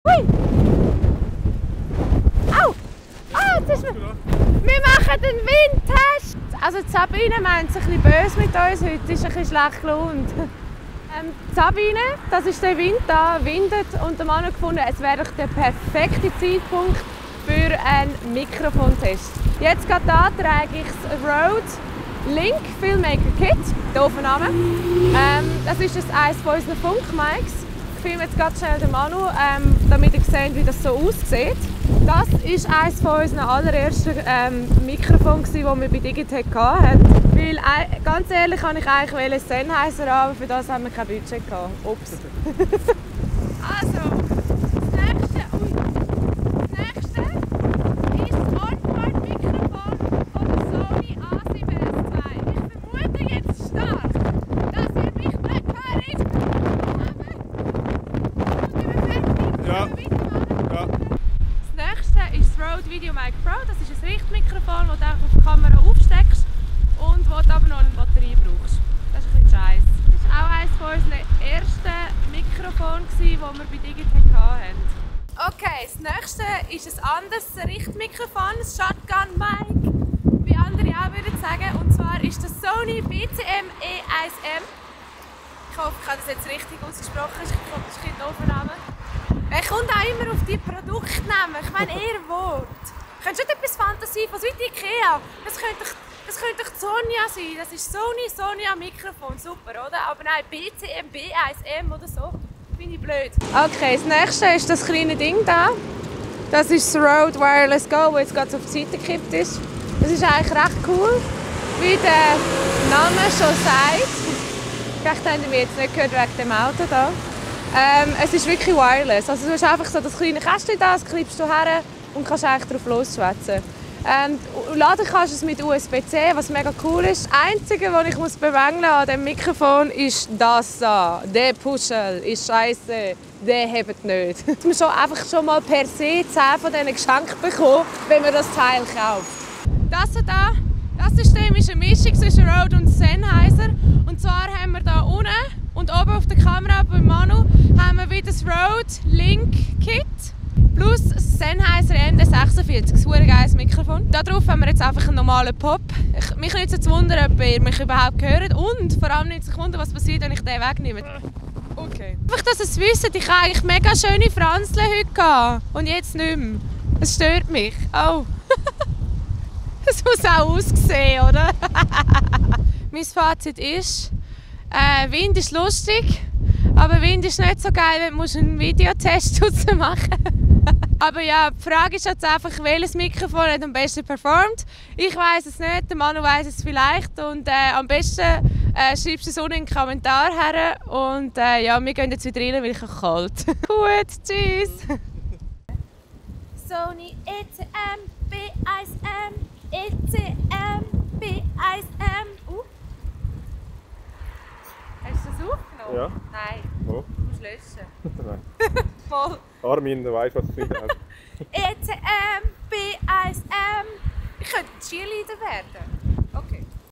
Hui! Au! Ah, jetzt ist mir... Wir machen den Windtest! Also Sabine meint es ein bisschen böse mit uns heute, ist ein bisschen schlecht gelaunt. Sabine, das ist der Wind da, windet und der Mann hat gefunden, es wäre doch der perfekte Zeitpunkt für einen Mikrofontest. Jetzt gerade da trage ich das Rode Link Filmmaker Kit, der Aufnahme. Das ist eines von unseren Funkmics. Ich filme jetzt ganz schnell den Manu, damit ihr seht, wie das so aussieht. Das war eines von unseren allerersten Mikrofone, die wir bei Digitec hatten. Weil, ganz ehrlich, wollte ich eigentlich Sennheiser haben, aber für das haben wir kein Budget gehabt. Ups. Also, das nächste ist das Onboard-Mikrofon von der Sony A7S2. Ich vermute jetzt stark, dass ihr mich nicht hört. Ja. Ja. Das nächste ist das Rode VideoMic Pro. Das ist ein Richtmikrofon, das du auf die Kamera aufsteckst und wo du aber noch eine Batterie brauchst. Das ist ein bisschen scheiße. Das war auch eines unserer ersten Mikrofone, das wir bei Digitec hatten. Okay, das nächste ist ein anderes Richtmikrofon, ein Shotgun Mic, wie andere auch würden sagen. Und zwar ist das Sony BCM E1M. Ich hoffe, ich habe das jetzt richtig ausgesprochen. Ich glaube, das ist ein Aufnahme. Er kommt auch immer auf die Produktnamen. Ich meine eher Wort. Könntest du nicht etwas fantasievolles wie die Ikea? Das könnte doch Sonja sein. Das ist Sonja Mikrofon. Super, oder? Aber nein, BCM, B1M oder so. Finde ich blöd. Okay, das nächste ist das kleine Ding da. Das ist das Rode Wireless Go, das jetzt gerade auf die Seite gekippt ist. Das ist eigentlich recht cool, wie der Name schon sagt. Vielleicht habt ihr mich jetzt nicht gehört wegen dem Auto da. Es ist wirklich wireless. Also du hast einfach so das kleine Kästchen da, das klippst du her und kannst eigentlich drauf losschwätzen. Laden kannst du es mit USB-C, was mega cool ist. Das Einzige, was ich bemängeln muss an diesem Mikrofon, ist das da. Der Puschel ist scheiße, der hebt nicht. Man schon einfach schon mal per se 10 von diesen Geschenken bekommen, wenn man das Teil kauft. Das da, das System ist eine Mischung zwischen Rode und Sennheiser. Und zwar haben wir hier unten und oben auf der Kamera bei Manu haben wir wieder das Rode Link Kit plus das Sennheiser ND46, ein geiles Mikrofon. Darauf haben wir jetzt einfach einen normalen Pop. Mich nimmt es wundern, ob ihr mich überhaupt hört und vor allem nimmt es wundern, was passiert, wenn ich den wegnehme. Okay. Einfach, dass ihr es wisst, ich habe eigentlich mega schöne Franzlen heute gehabt und jetzt nicht mehr. Es stört mich. Oh. Das muss auch aussehen, oder? Mein Fazit ist, Wind ist lustig, aber Wind ist nicht so geil, wenn du einen Videotest machen musst. Aber ja, die Frage ist jetzt einfach, welches Mikrofon hat am besten performt. Ich weiss es nicht, der Manu weiss es vielleicht. Und am besten schreibst du es unten in den Kommentar her. Und ja, wir gehen jetzt wieder rein, weil ich habe kalt. Gut, tschüss! Sony ECM B1M ECM B1M. Hast du das aufgenommen? Ja. Nein. Wo? Du musst löschen. Nein. Voll. Armin, du weißt, was du geschrieben hast. ECM B1M. Ich könnte Cheerleader werden.